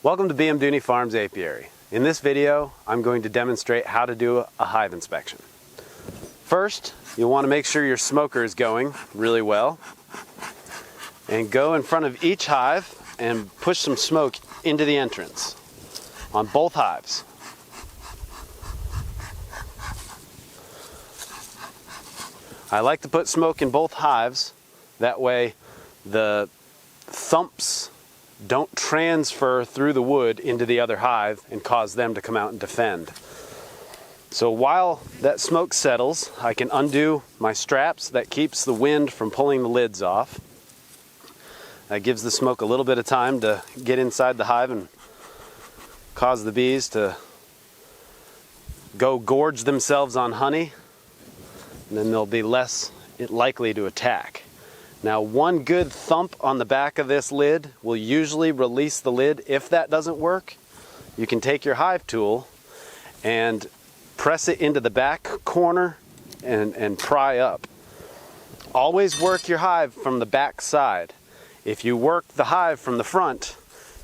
Welcome to BM Dooney Farms Apiary. In this video, I'm going to demonstrate how to do a hive inspection. First, you'll want to make sure your smoker is going really well. And go in front of each hive and push some smoke into the entrance on both hives. I like to put smoke in both hives, that way the thumps don't transfer through the wood into the other hive and cause them to come out and defend. So while that smoke settles, I can undo my straps. That keeps the wind from pulling the lids off. That gives the smoke a little bit of time to get inside the hive and cause the bees to go gorge themselves on honey, and then they'll be less likely to attack. Now, one good thump on the back of this lid will usually release the lid. If that doesn't work, you can take your hive tool and press it into the back corner and pry up. Always work your hive from the back side. If you work the hive from the front,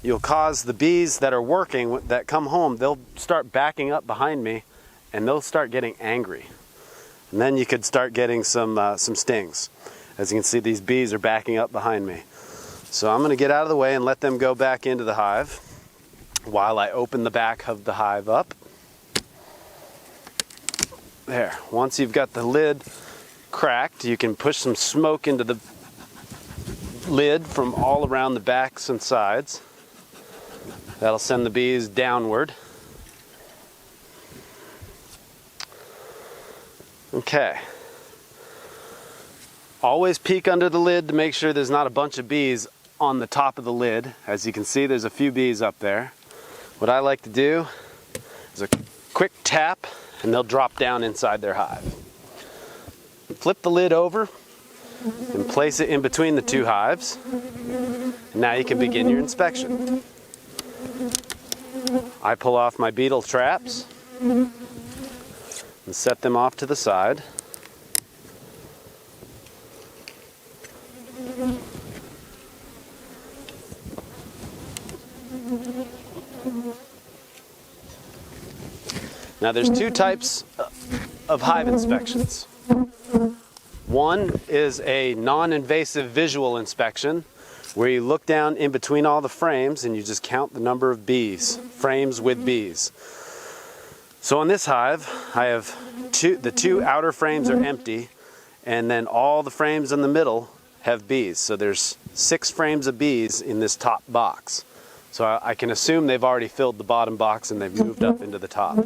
you'll cause the bees that are working, that come home, they'll start backing up behind me and they'll start getting angry. And then you could start getting some stings. As you can see, these bees are backing up behind me. So I'm going to get out of the way and let them go back into the hive while I open the back of the hive up. There. Once you've got the lid cracked, you can push some smoke into the lid from all around the backs and sides. That'll send the bees downward. Okay. Always peek under the lid to make sure there's not a bunch of bees on the top of the lid. As you can see, there's a few bees up there. What I like to do is a quick tap and they'll drop down inside their hive. Flip the lid over and place it in between the two hives. And now you can begin your inspection. I pull off my beetle traps and set them off to the side. Now there's two types of hive inspections. One is a non-invasive visual inspection where you look down in between all the frames and you just count the number of bees, frames with bees. So on this hive, I have the two outer frames are empty, and then all the frames in the middle have bees. So there's 6 frames of bees in this top box. So I can assume they've already filled the bottom box and they've moved up into the top.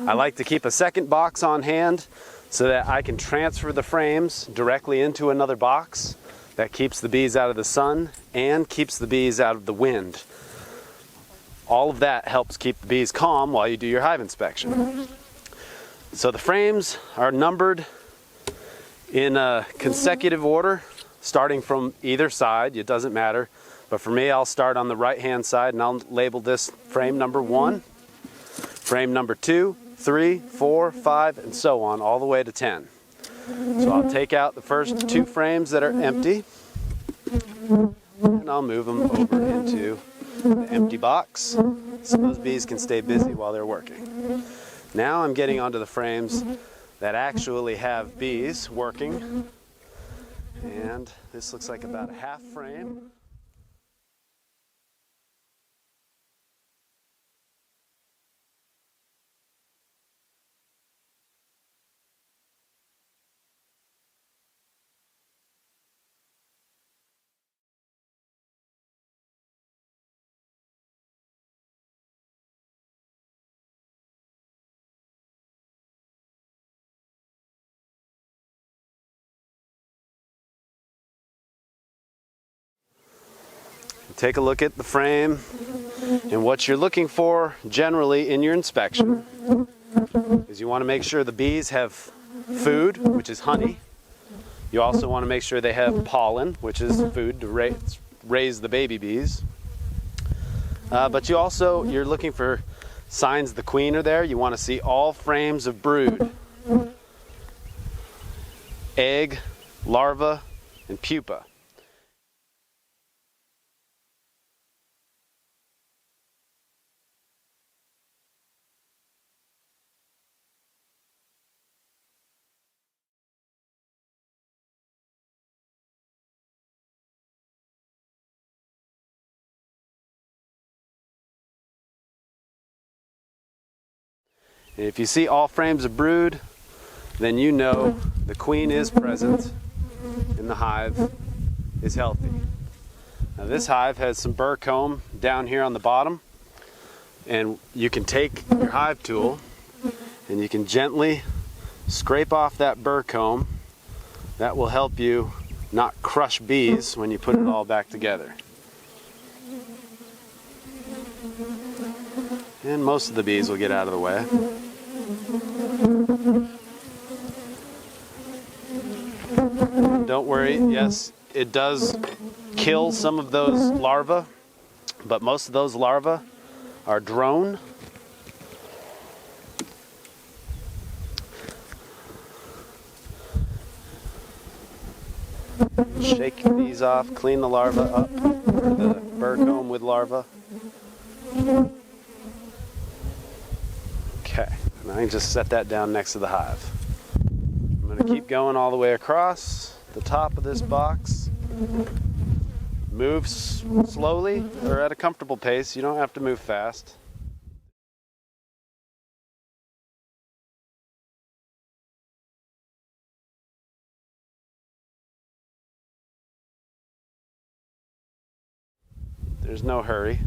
I like to keep a second box on hand so that I can transfer the frames directly into another box. That keeps the bees out of the sun and keeps the bees out of the wind. All of that helps keep the bees calm while you do your hive inspection. So the frames are numbered in a consecutive order, starting from either side. It doesn't matter. But for me, I'll start on the right-hand side and I'll label this frame number 1, frame number 2, 3, 4, 5, and so on, all the way to 10. So I'll take out the first 2 frames that are empty, and I'll move them over into the empty box so those bees can stay busy while they're working. Now I'm getting onto the frames that actually have bees working, and this looks like about a half frame. Take a look at the frame and what you're looking for generally in your inspection is you want to make sure the bees have food, which is honey. You also want to make sure they have pollen, which is food to raise the baby bees. But you're looking for signs the queen are there. You want to see all frames of brood, egg, larva, and pupa. And if you see all frames of brood, then you know the queen is present and the hive is healthy. Now this hive has some Bur Comb down here on the bottom, and you can take your hive tool and you can gently scrape off that Bur Comb. That will help you not crush bees when you put it all back together. And most of the bees will get out of the way. Don't worry, yes, it does kill some of those larvae, but most of those larvae are drone. Shake these off, clean the larvae up, or the Bur Comb with larvae. Okay, and I can just set that down next to the hive. I'm going to keep going all the way across the top of this box. Move slowly or at a comfortable pace. You don't have to move fast. There's no hurry.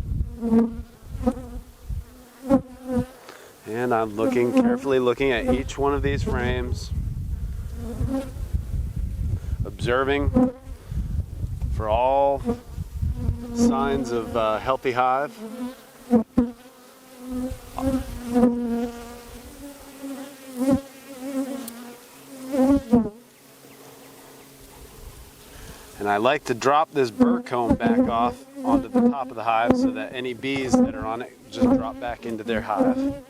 And I'm carefully looking at each one of these frames, observing for all signs of healthy hive. And I like to drop this Bur Comb back off onto the top of the hive so that any bees that are on it just drop back into their hive.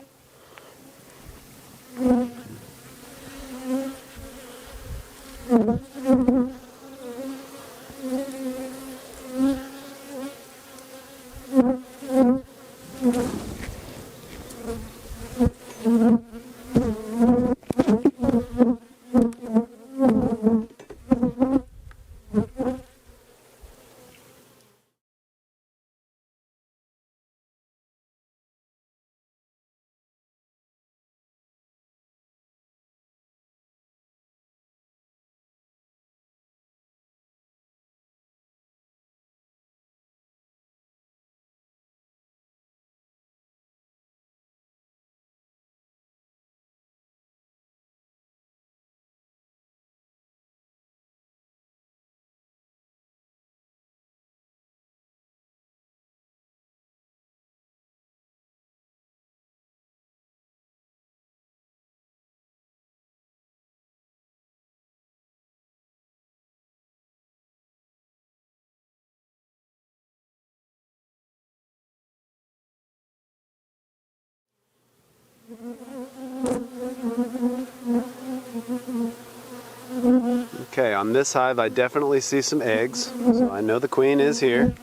Okay, on this hive I definitely see some eggs, so I know the queen is here.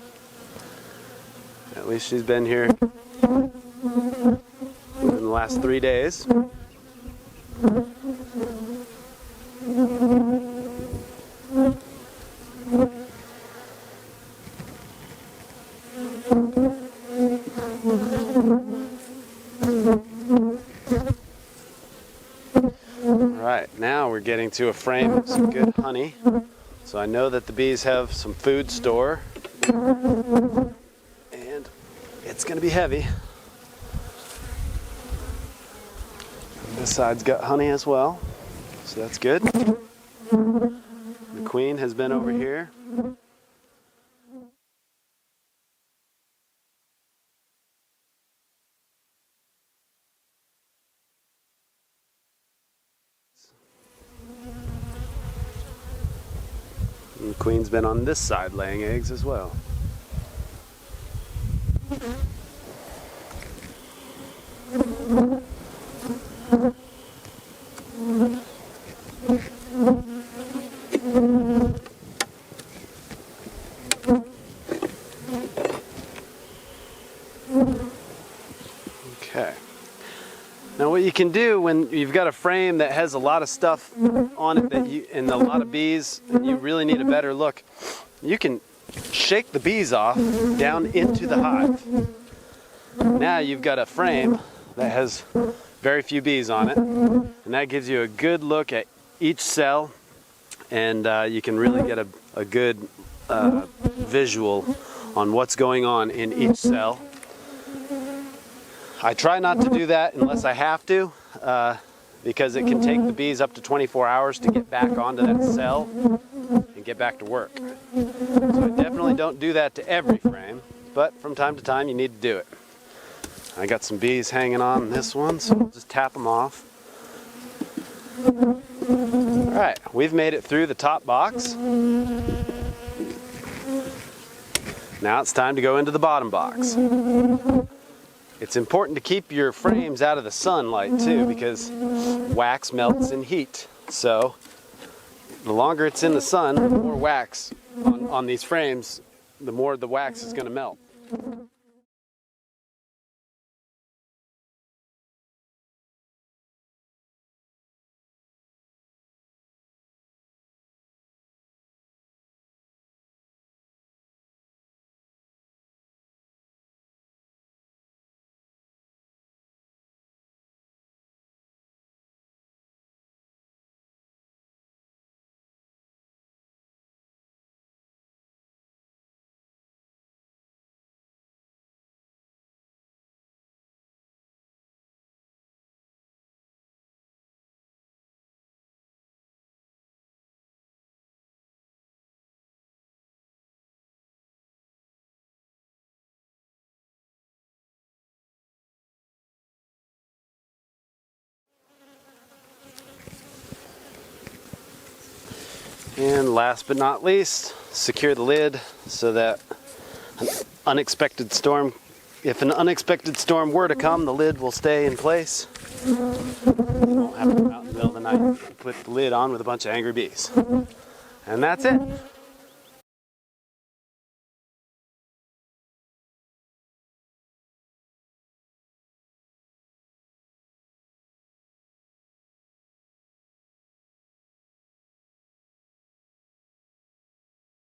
At least she's been here in the last 3 days. Alright, now we're getting to a frame of some good honey. So I know that the bees have some food store. And it's going to be heavy. And this side's got honey as well. So that's good. The queen has been over here. And the queen's been on this side laying eggs as well. Okay. Now what you can do when you've got a frame that has a lot of stuff on it and a lot of bees, and you really need a better look, you can shake the bees off down into the hive. Now you've got a frame that has very few bees on it. And that gives you a good look at each cell, and you can really get a good visual on what's going on in each cell. I try not to do that unless I have to, because it can take the bees up to 24 hours to get back onto that cell and get back to work. So I definitely don't do that to every frame, but from time to time you need to do it. I got some bees hanging on this one, so we'll just tap them off. Alright, we've made it through the top box. Now it's time to go into the bottom box. It's important to keep your frames out of the sunlight too, because wax melts in heat. So the longer it's in the sun, the more wax on these frames, the more the wax is going to melt. And last but not least, secure the lid so that if an unexpected storm were to come, the lid will stay in place. You won't have to come out in the middle of the night and put the lid on with a bunch of angry bees. And that's it.